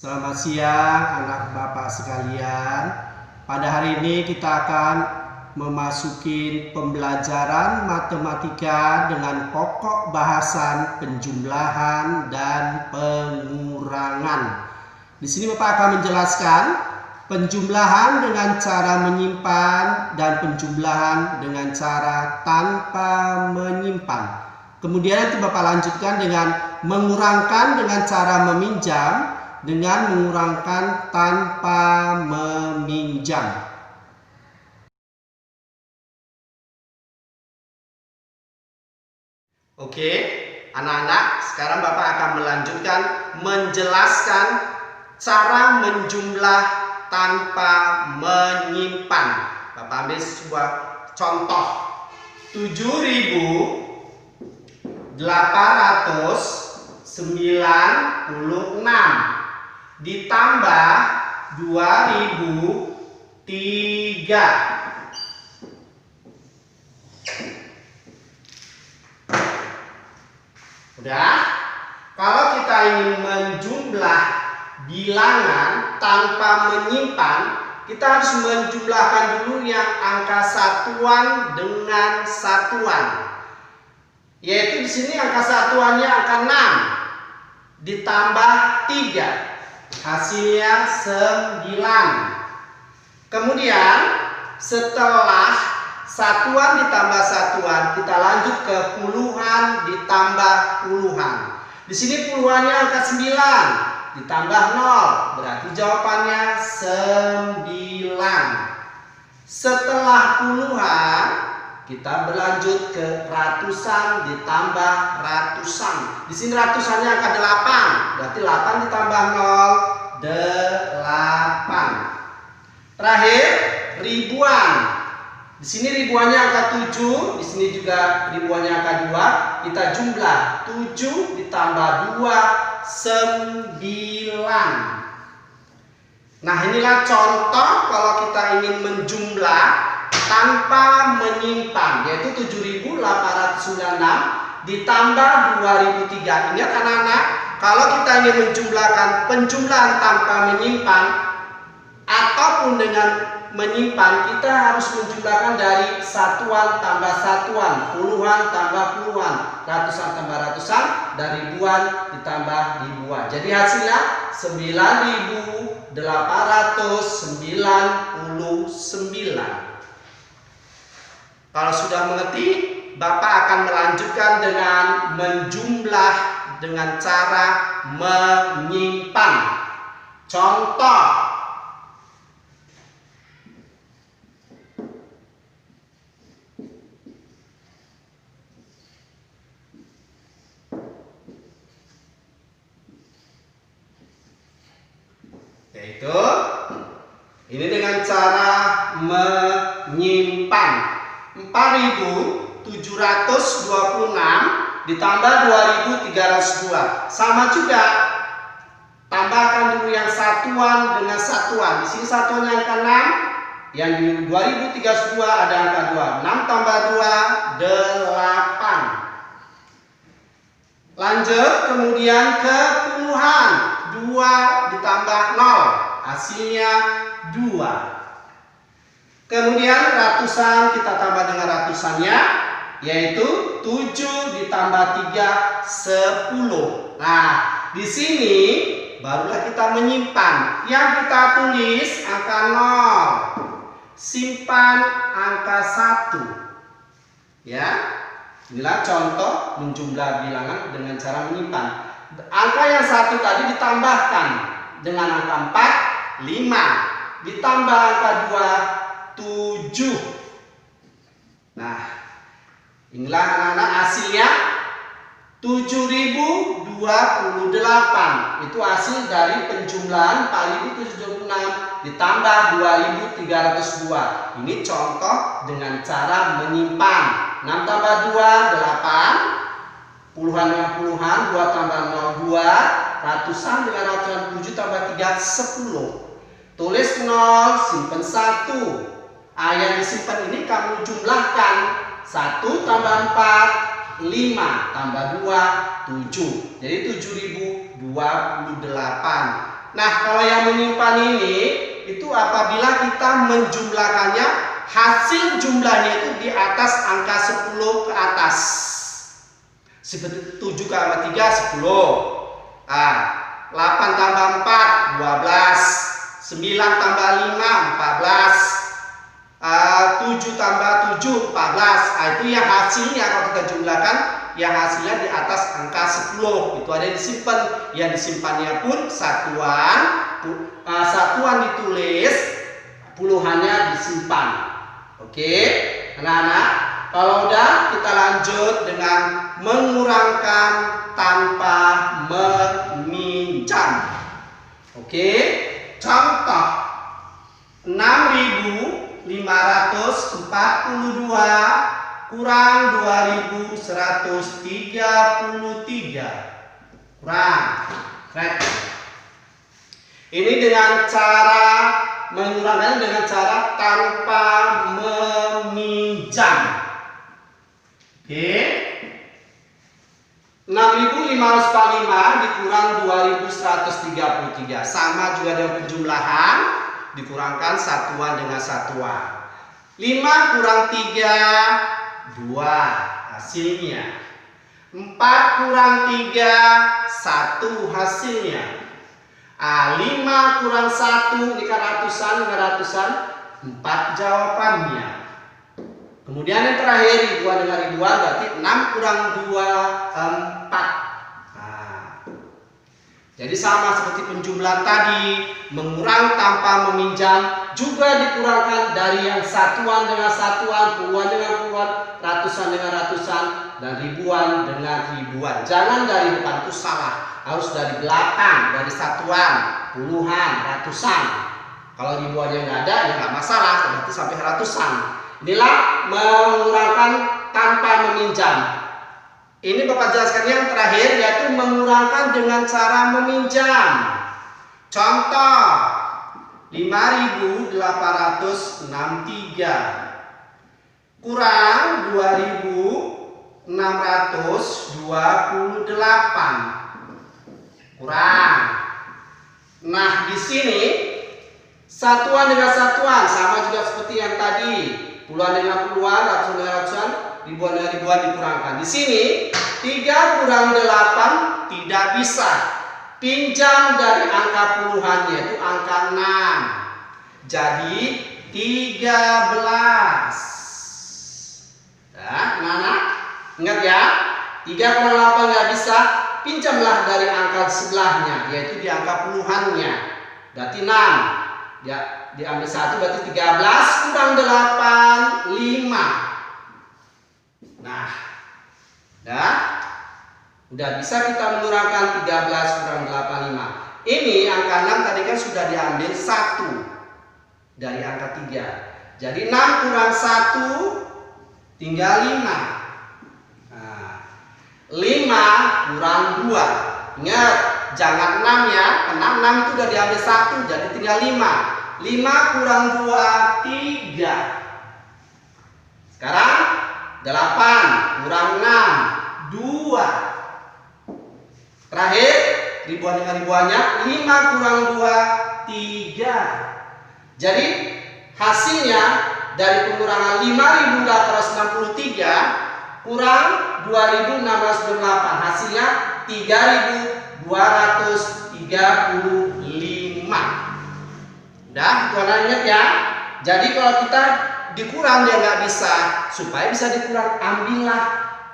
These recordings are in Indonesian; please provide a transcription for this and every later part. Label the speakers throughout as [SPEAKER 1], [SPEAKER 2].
[SPEAKER 1] Selamat siang anak bapak sekalian. Pada hari ini kita akan memasuki pembelajaran matematika dengan pokok bahasan penjumlahan dan pengurangan. Di sini Bapak akan menjelaskan penjumlahan dengan cara menyimpan dan penjumlahan dengan cara tanpa menyimpan. Kemudian nanti Bapak lanjutkan dengan mengurangkan dengan cara meminjam dengan mengurangkan tanpa meminjam. Oke, anak-anak, sekarang Bapak akan melanjutkan menjelaskan cara menjumlah tanpa menyimpan. Bapak ambil sebuah contoh. 7.896 ditambah 2003. Udah? Kalau kita ingin menjumlah bilangan tanpa menyimpan, kita harus menjumlahkan dulu yang angka satuan dengan satuan. Yaitu di sini angka satuannya angka 6 ditambah 3. Hasilnya 9. Kemudian setelah satuan ditambah satuan, kita lanjut ke puluhan ditambah puluhan. Di sini puluhannya angka 9 ditambah 0, berarti jawabannya 9. Setelah puluhan, kita berlanjut ke ratusan ditambah ratusan. Di sini ratusannya angka 8, berarti 8 ditambah 0, 8. Terakhir, ribuan. Di sini ribuannya angka 7, di sini juga ribuannya angka 2. Kita jumlah 7 ditambah 2, 9. Nah, inilah contoh kalau kita ingin menjumlah tanpa menyimpan, yaitu 7.896 ditambah 2003. Ingat anak-anak, kalau kita ingin menjumlahkan penjumlahan tanpa menyimpan ataupun dengan menyimpan, kita harus menjumlahkan dari satuan tambah satuan, puluhan tambah puluhan, ratusan tambah ratusan, dan ribuan ditambah ribuan. Jadi hasilnya 9.899. Kalau sudah mengerti, Bapak akan melanjutkan dengan menjumlah dengan cara menyimpan. Contoh. Yaitu ini dengan cara menyimpan. 4.726 ditambah 2.302. Sama juga, tambahkan dulu yang satuan dengan satuan. Di sini satuannya angka 6, yang di 2.302 ada angka 2. 6 tambah 2, 8. Lanjut, kemudian ke puluhan. 2 ditambah 0, hasilnya 2. Kemudian ratusan kita tambah dengan ratusannya, yaitu 7 ditambah 3, 10. Nah, di sini barulah kita menyimpan. Yang kita tulis angka 0, simpan angka 1. Ya, inilah contoh menjumlah bilangan dengan cara menyimpan. Angka yang 1 tadi ditambahkan dengan angka 4, 5. Ditambah angka 2, 7. Nah, inilah anak-anak hasilnya 7.028. Itu hasil dari penjumlahan 4.726 ditambah 2.302. Ini contoh dengan cara menyimpan. 6 tambah 2, 8. Puluhan dengan puluhan, 2 tambah 0, 2. Ratusan dengan ratusan, 7 tambah 3, 10. Tulis 0, simpan 1. Yang disimpan ini kamu jumlahkan. 1 tambah 4, 5 tambah 2, 7. Jadi 7.028. Nah, kalau yang menyimpan ini itu apabila kita menjumlahkannya, hasil jumlahnya itu di atas angka 10 ke atas. Seperti 7 tambah 3 10. 8 tambah 4 12. 9 tambah 5 14. 7 tambah 7 14. Itu yang hasilnya kalau kita jumlahkan, yang hasilnya di atas angka 10. Itu ada yang disimpan. Yang disimpannya pun satuan, satuan ditulis, puluhannya disimpan. Oke, anak-anak, kalau udah kita lanjut dengan mengurangkan tanpa meminjam. Oke, contoh 6.542 kurang 2.133 kurang. Ini dengan cara mengurangkannya dengan cara tanpa meminjam. Oke, 6.545 dikurang 2.133 sama juga dengan penjumlahan, dikurangkan satuan dengan satuan. 5 kurang 3 2 hasilnya. 4 kurang 3 1 hasilnya. 5 kurang 1 ini kan ratusan dengan ratusan, 4 jawabannya. Kemudian yang terakhir ribuan dengan ribuan, berarti 6 kurang 2 4. Jadi sama seperti penjumlahan tadi, mengurang tanpa meminjam juga dikurangkan dari yang satuan dengan satuan, puluhan dengan puluhan, ratusan dengan ratusan, dan ribuan dengan ribuan. Jangan dari depan, itu salah. Harus dari belakang, dari satuan, puluhan, ratusan. Kalau ribuannya nggak ada, ya nggak masalah, berarti sampai ratusan. Inilah mengurangkan tanpa meminjam. Ini Bapak jelaskan yang terakhir, yaitu mengurangkan dengan cara meminjam. Contoh 5.863 kurang 2.628 kurang. Nah, di sini satuan dengan satuan sama juga seperti yang tadi, puluhan dengan puluhan, ratusan dengan ratusan, ribuan dengan ribuan dikurangkan. Di sini 3 kurang 8 tidak bisa. Pinjam dari angka puluhannya itu angka 6. Jadi 13. Nah, ingat ya, 3 kurang 8 nggak bisa. Pinjamlah dari angka sebelahnya, yaitu di angka puluhannya. Berarti 6. Ya, diambil 1 berarti 13 kurang 8 5. Nah, udah bisa kita mengurangkan 13 kurang 85. Ini angka 6 tadi kan sudah diambil 1 dari angka 3. Jadi 6 kurang 1 tinggal 5. Nah, 5 kurang 2. Ingat, jangan 6 ya, karena 6 itu sudah diambil 1, jadi tinggal 5. 5 kurang 2 3. Sekarang 8 kurang 6 2. Terakhir ribuan dengan ribuannya, 5 kurang 2 3. Jadi hasilnya dari pengurangan 5.863 kurang 2.628, hasilnya 3.235. Udah, itu anak ingat ya. Jadi kalau kita dikurang dia nggak bisa, supaya bisa dikurang, ambillah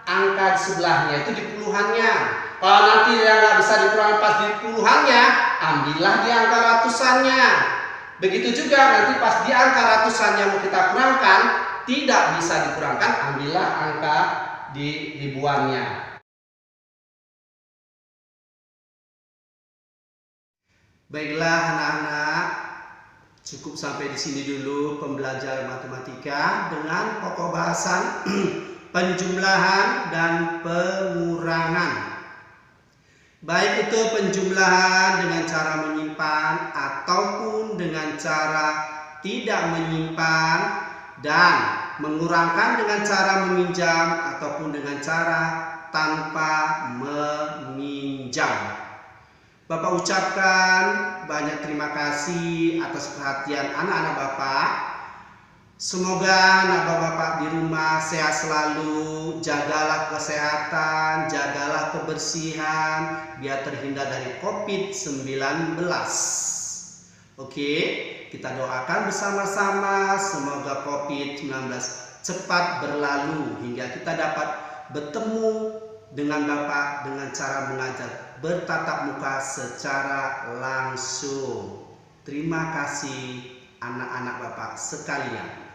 [SPEAKER 1] angka di sebelahnya itu di puluhannya. Kalau nanti dia nggak bisa dikurang pas di puluhannya, ambillah di angka ratusannya. Begitu juga nanti pas di angka ratusannya mau kita kurangkan, tidak bisa dikurangkan, ambillah angka di ribuannya. Baiklah anak-anak, cukup sampai di sini dulu pembelajaran matematika dengan pokok bahasan penjumlahan dan pengurangan. Baik itu penjumlahan dengan cara menyimpan ataupun dengan cara tidak menyimpan, dan mengurangkan dengan cara meminjam ataupun dengan cara tanpa meminjam. Bapak ucapkan banyak terima kasih atas perhatian anak-anak Bapak. Semoga anak Bapak di rumah sehat selalu, jagalah kesehatan, jagalah kebersihan, biar terhindar dari COVID-19. Oke, kita doakan bersama-sama semoga COVID-19 cepat berlalu hingga kita dapat bertemu dengan Bapak dengan cara mengajar bertatap muka secara langsung. Terima kasih anak-anak Bapak sekalian.